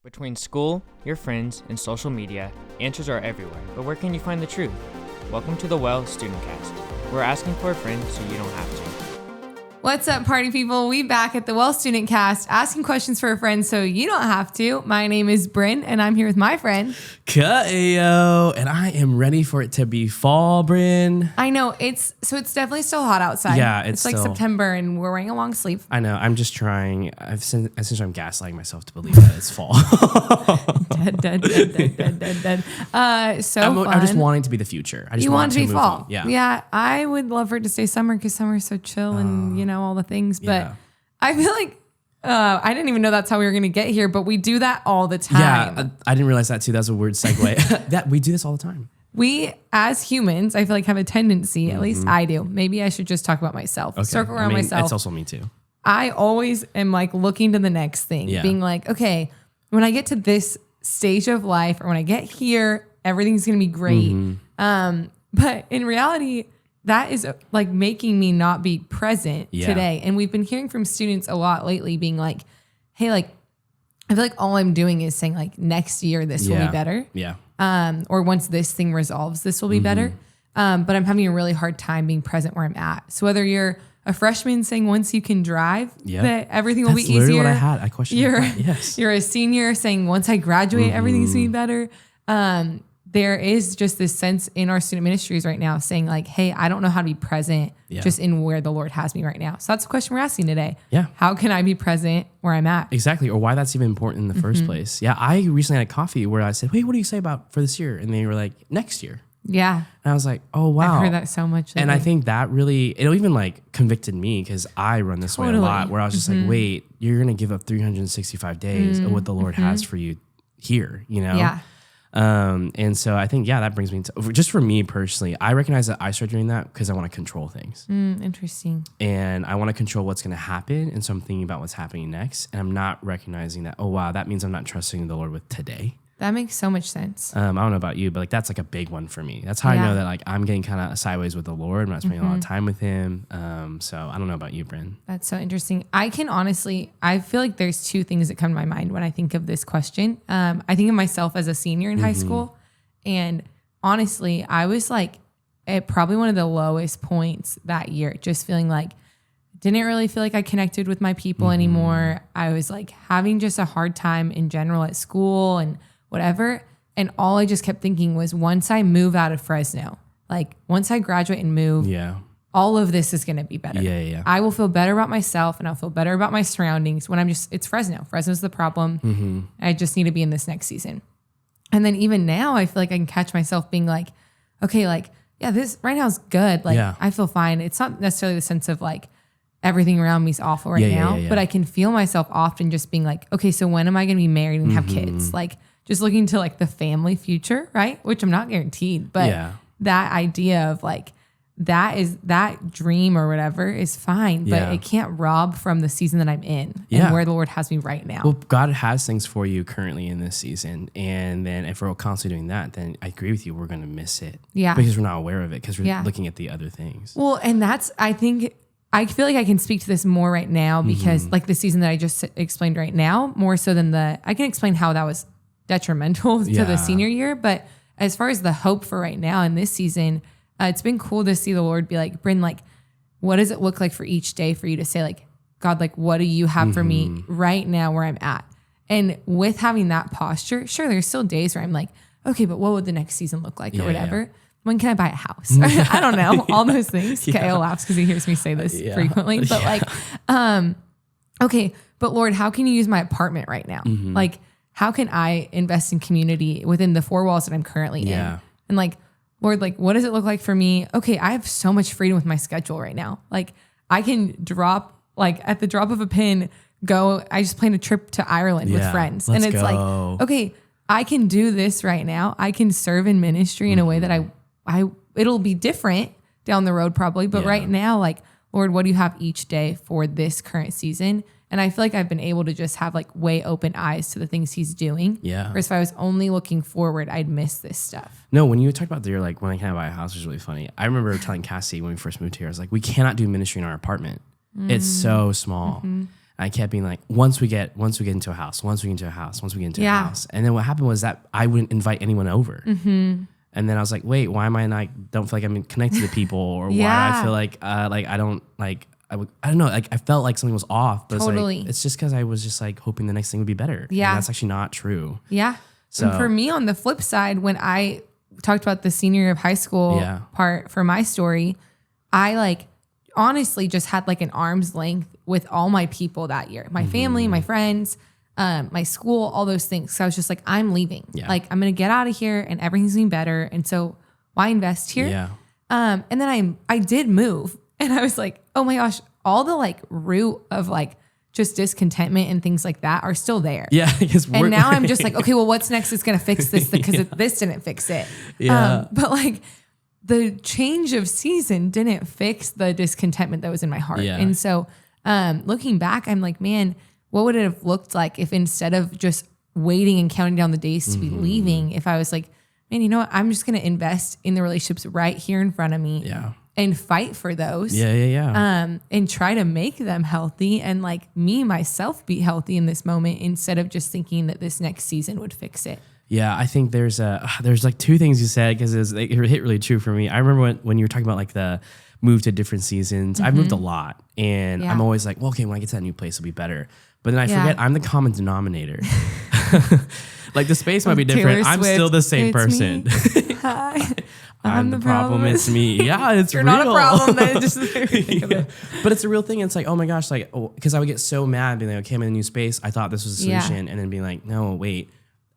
Between school, your friends, and social media, answers are everywhere, but where can you find the truth? Welcome to the Well StudentCast. We're asking for a friend so you don't have to. What's up, party people? We back at the Well StudentCast, asking questions for a friend so you don't have to. My name is Brynn, and I'm here with my friend Ka'eo, and I am ready for it to be fall, Brynn. I know it's definitely still hot outside. Yeah, it's like still, September, and we're wearing a long sleeve. I know. I'm just trying. Essentially, I'm gaslighting myself to believe that it's fall. dead. I'm just wanting to be the future. I just want to be move fall. on. Yeah. Yeah. I would love for it to stay summer because summer is so chill and all the things. But I feel like I didn't even know that's how we were going to get here, but we do that all the time. Yeah, I didn't realize that too. That's a weird segue. That we do this all the time. We, as humans, I feel like have a tendency, at least I do. Maybe I should just talk about myself. Okay. Circle around myself. It's also me too. I always am like looking to the next thing, being like, okay, when I get to this stage of life or when I get here, everything's going to be great. But in reality, that is like making me not be present today. And we've been hearing from students a lot lately being like, hey, like, I feel like all I'm doing is saying like next year, this will be better. Yeah. Or once this thing resolves, this will be better. But I'm having a really hard time being present where I'm at. So whether you're a freshman saying once you can drive, that everything will be easier. That's literally what I had. I questioned yes. You're a senior saying once I graduate, everything's going to be better. There is just this sense in our student ministries right now saying like, hey, I don't know how to be present just in where the Lord has me right now. So that's the question we're asking today. Yeah. How can I be present where I'm at? Exactly. Or why that's even important in the first place. Yeah. I recently had a coffee where I said, wait, what do you say about for this year? And they were like, next year. Yeah. And I was like, oh, wow. I've heard that so much lately. And I think that really, it even like convicted me because I run this way a lot where I was just like, wait, you're going to give up 365 days of what the Lord has for you here, you know? Yeah. And so I think, that brings me to, just for me personally, I recognize that I start doing that because I want to control things. Interesting. And I want to control what's going to happen. And so I'm thinking about what's happening next. And I'm not recognizing that, oh, wow, that means I'm not trusting the Lord with today. That makes so much sense. I don't know about you, but like that's like a big one for me. That's how I know that like I'm getting kind of sideways with the Lord. I'm not spending a lot of time with him. So I don't know about you, Brynn. That's so interesting. I feel like there's two things that come to my mind when I think of this question. I think of myself as a senior in high school. And honestly, I was like at probably one of the lowest points that year, just feeling like didn't really feel like I connected with my people anymore. I was like having just a hard time in general at school and whatever. And all I just kept thinking was once I move out of Fresno, like once I graduate and move, all of this is going to be better. Yeah. I will feel better about myself and I'll feel better about my surroundings when it's Fresno. Fresno's the problem. I just need to be in this next season. And then even now I feel like I can catch myself being like, okay, like, yeah, this right now is good. Like I feel fine. It's not necessarily the sense of like everything around me is awful right now, but I can feel myself often just being like, okay, so when am I going to be married and have kids? Like, just looking to like the family future, right? Which I'm not guaranteed, but that idea of like, that dream or whatever is fine, but it can't rob from the season that I'm in and where the Lord has me right now. Well, God has things for you currently in this season. And then if we're constantly doing that, then I agree with you. We're going to miss it. Yeah. Because we're not aware of it because we're looking at the other things. Well, and I feel like I can speak to this more right now because like the season that I just explained right now, more so than I can explain how that was detrimental to the senior year. But as far as the hope for right now in this season, it's been cool to see the Lord be like, Brynn, like, what does it look like for each day for you to say like, God, like, what do you have for me right now where I'm at? And with having that posture, sure, there's still days where I'm like, okay, but what would the next season look like or whatever? Yeah. When can I buy a house? I don't know. All those things. Ka'eo laughs because he hears me say this frequently. But like, okay, but Lord, how can you use my apartment right now? Like, how can I invest in community within the four walls that I'm currently in? And like, Lord, like, what does it look like for me? Okay, I have so much freedom with my schedule right now. Like, I can drop, like, at the drop of a pin, I just planned a trip to Ireland with friends. And it's like, okay, I can do this right now. I can serve in ministry in a way that it'll be different down the road probably. But right now, like, Lord, what do you have each day for this current season? And I feel like I've been able to just have like way open eyes to the things he's doing. Yeah. Whereas if I was only looking forward, I'd miss this stuff. No, when you talked about you're like, when I can buy a house, was really funny. I remember telling Cassie when we first moved here, I was like, we cannot do ministry in our apartment. It's so small. And I kept being like, once we get into a house. And then what happened was that I wouldn't invite anyone over. Mm-hmm. And then I was like, wait, why am I not, don't feel like I'm connected to people, or why do I feel like I don't like, I don't know, like I felt like something was off, but Totally. it's just because I was just like hoping the next thing would be better. Yeah. And that's actually not true. Yeah. So and for me, on the flip side, when I talked about the senior year of high school part for my story, I like honestly just had like an arm's length with all my people that year, my family, my friends, my school, all those things. So I was just like, I'm leaving. Yeah. Like I'm going to get out of here and everything's going to be better. And so why invest here? Yeah. And then I did move, and I was like, oh my gosh, all the like root of like just discontentment and things like that are still there. Yeah. And now I'm just like, okay, well, what's next is going to fix this because this didn't fix it. Yeah. But like the change of season didn't fix the discontentment that was in my heart. Yeah. And so looking back, I'm like, man, what would it have looked like if instead of just waiting and counting down the days to be leaving, if I was like, man, you know what? I'm just going to invest in the relationships right here in front of me. Yeah. And fight for those. Yeah. And try to make them healthy, and like me, myself, be healthy in this moment instead of just thinking that this next season would fix it. Yeah, I think there's like two things you said, because it hit really true for me. I remember when you were talking about like the move to different seasons. I've moved a lot, and I'm always like, well, okay, when I get to that new place, it'll be better. But then I forget I'm the common denominator. Like the space might be different. I'm still the same person. Hi. I'm the problem. It's me. Yeah, it's You're real. not a problem. Then just But it's a real thing. It's like, oh my gosh, like, because I would get so mad being like, okay, I'm in a new space. I thought this was a solution, and then being like, no, wait,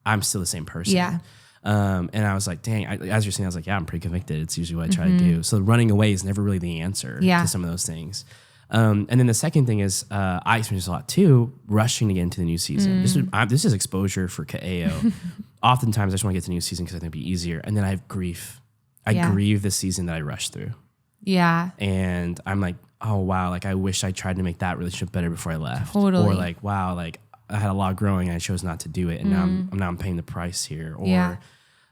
I'm still the same person. Yeah. And I was like, dang, as you're saying, I was like, yeah, I'm pretty convicted. It's usually what I try to do. So running away is never really the answer to some of those things. And then the second thing is, I experienced a lot too, rushing to get into the new season. This is exposure for Ka'eo. Oftentimes I just want to get to the new season because I think it'd be easier. And then I have grief. I grieve the season that I rushed through. Yeah. And I'm like, oh wow, like I wish I tried to make that relationship better before I left. Totally. Or like, wow, like I had a lot growing and I chose not to do it, and now I'm paying the price here. Or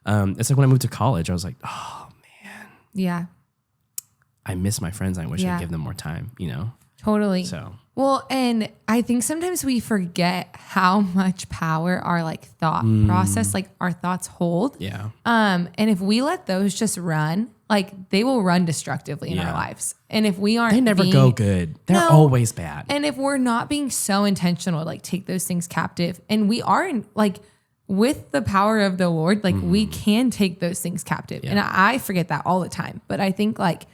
it's like when I moved to college, I was like, oh man. Yeah. I miss my friends. I wish I'd give them more time, you know? Totally. So well, and I think sometimes we forget how much power our like thought process, like our thoughts hold. Yeah. And if we let those just run, like they will run destructively in our lives. And if we aren't, they never go good. They're always bad. And if we're not being so intentional, like take those things captive, and we are in like with the power of the Lord, like we can take those things captive. And I forget that all the time. But I think like,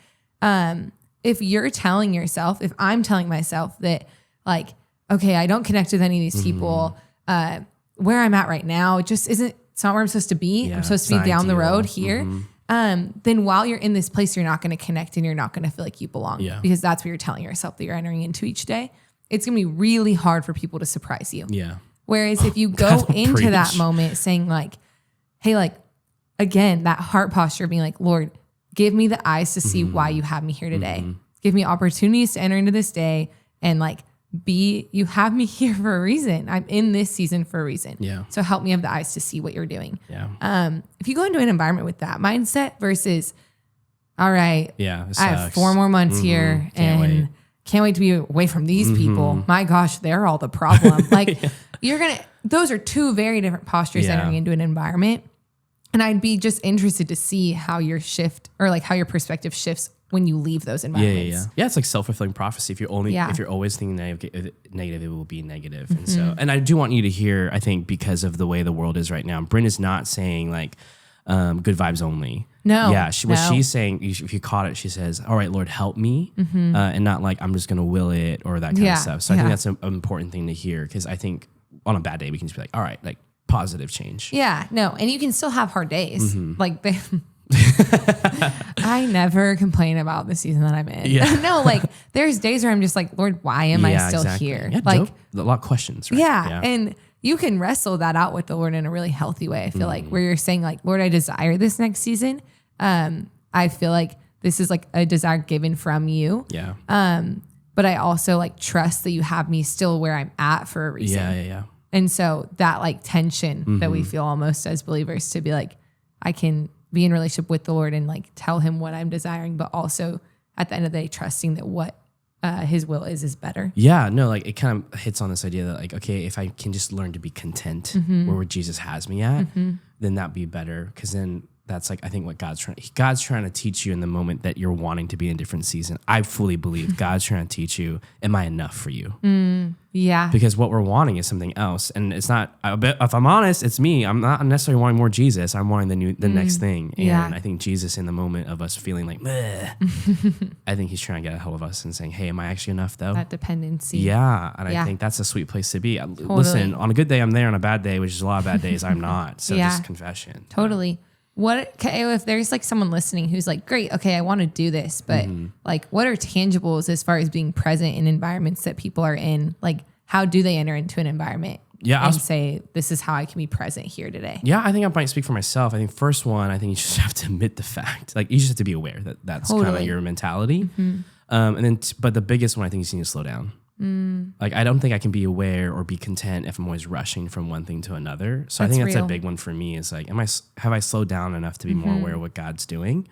if you're telling yourself, if I'm telling myself that like, okay, I don't connect with any of these people, where I'm at right now, it just isn't, it's not where I'm supposed to be. I'm supposed to be down the road here. Then while you're in this place, you're not going to connect and you're not going to feel like you belong because that's what you're telling yourself that you're entering into each day. It's going to be really hard for people to surprise you. Yeah. Whereas if you go into that moment saying like, hey, like, again, that heart posture being like, Lord, give me the eyes to see why you have me here today. Give me opportunities to enter into this day, and like you have me here for a reason. I'm in this season for a reason. Yeah. So help me have the eyes to see what you're doing. Yeah. If you go into an environment with that mindset versus, all right, I have 4 more months here and can't wait to be away from these people. My gosh, they're all the problem. Like those are 2 very different postures entering into an environment. And I'd be just interested to see how your shift or like how your perspective shifts when you leave those environments. Yeah, it's like self-fulfilling prophecy. If you're always thinking negative, it will be negative. And so, and I do want you to hear, I think, because of the way the world is right now, Brynn is not saying like good vibes only. No. Yeah, what she's saying, if you caught it, she says, all right, Lord, help me. And not like I'm just going to will it or that kind of stuff. So I think that's an important thing to hear, because I think on a bad day, we can just be like, all right, like positive change. Yeah, no. And you can still have hard days. Like I never complain about the season that I'm in. Yeah. No, like there's days where I'm just like, Lord, why am I still here? Yeah, like a lot of questions, right? Yeah. And you can wrestle that out with the Lord in a really healthy way. I feel like where you're saying like, Lord, I desire this next season. I feel like this is like a desire given from you. Yeah. But I also like trust that you have me still where I'm at for a reason. Yeah. And so that like tension that we feel almost as believers to be like, I can be in relationship with the Lord and like tell him what I'm desiring, but also at the end of the day, trusting that what his will is better. Yeah, no, like it kind of hits on this idea that like, okay, if I can just learn to be content where Jesus has me at, then that'd be better. Because then that's like, I think what God's trying to teach you in the moment that you're wanting to be in a different season. I fully believe God's trying to teach you, am I enough for you? Yeah. Because what we're wanting is something else. And it's not, if I'm honest, it's me. I'm not necessarily wanting more Jesus. I'm wanting the next thing. And I think Jesus, in the moment of us feeling like, I think he's trying to get a hold of us and saying, hey, am I actually enough though? That dependency. Yeah. And I think that's a sweet place to be. Totally. Listen, on a good day, I'm there. On a bad day, which is a lot of bad days, I'm not. So just confession. Totally. What, Ka'eo, if there's like someone listening who's like, great, okay, I want to do this, but like, what are tangibles as far as being present in environments that people are in? Like, how do they enter into an environment and say, this is how I can be present here today? Yeah, I think I might speak for myself. I think first one, I think you just have to admit the fact. Like, you just have to be aware that that's kind of your mentality. And then, but the biggest one, I think is you need to slow down. Like, I don't think I can be aware or be content if I'm always rushing from one thing to another. So I think that's a big one for me is like, have I slowed down enough to be more aware of what God's doing?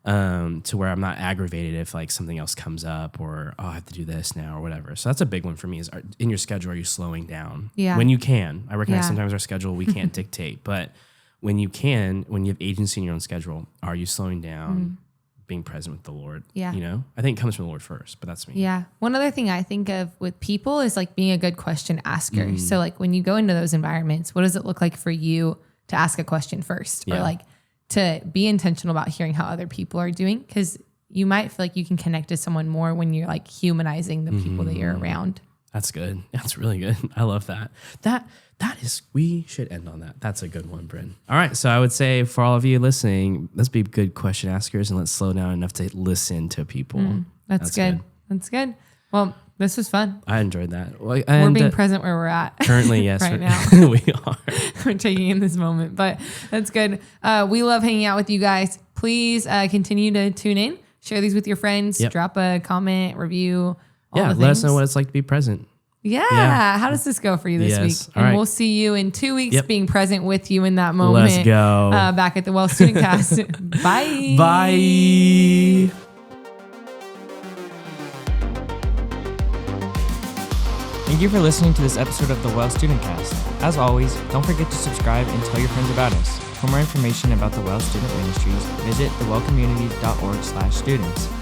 To where I'm not aggravated if like something else comes up or, oh, I have to do this now or whatever. So that's a big one for me is in your schedule, are you slowing down? Yeah. When you can. I recognize sometimes our schedule we can't dictate, but when you can, when you have agency in your own schedule, are you slowing down? Being present with the Lord. Yeah. You know, I think it comes from the Lord first, but that's me. Yeah. One other thing I think of with people is like being a good question asker. So like when you go into those environments, what does it look like for you to ask a question first or like to be intentional about hearing how other people are doing? Because you might feel like you can connect to someone more when you're like humanizing the people that you're around. That's good. That's really good. I love that. We should end on that. That's a good one, Brynn. All right. So I would say for all of you listening, let's be good question askers and let's slow down enough to listen to people. That's good. That's good. Well, this was fun. I enjoyed that. Well, we're being present where we're at. Currently, yes. right now. We are. We're taking in this moment, but that's good. We love hanging out with you guys. Please continue to tune in. Share these with your friends. Drop a comment, review. Let us know what it's like to be present. Yeah. How does this go for you this week? And we'll see you in 2 weeks being present with you in that moment. Let's go. Back at the Well StudentCast. Bye. Bye. Thank you for listening to this episode of the Well StudentCast. As always, don't forget to subscribe and tell your friends about us. For more information about the Well Student Ministries, visit thewellcommunity.org/students.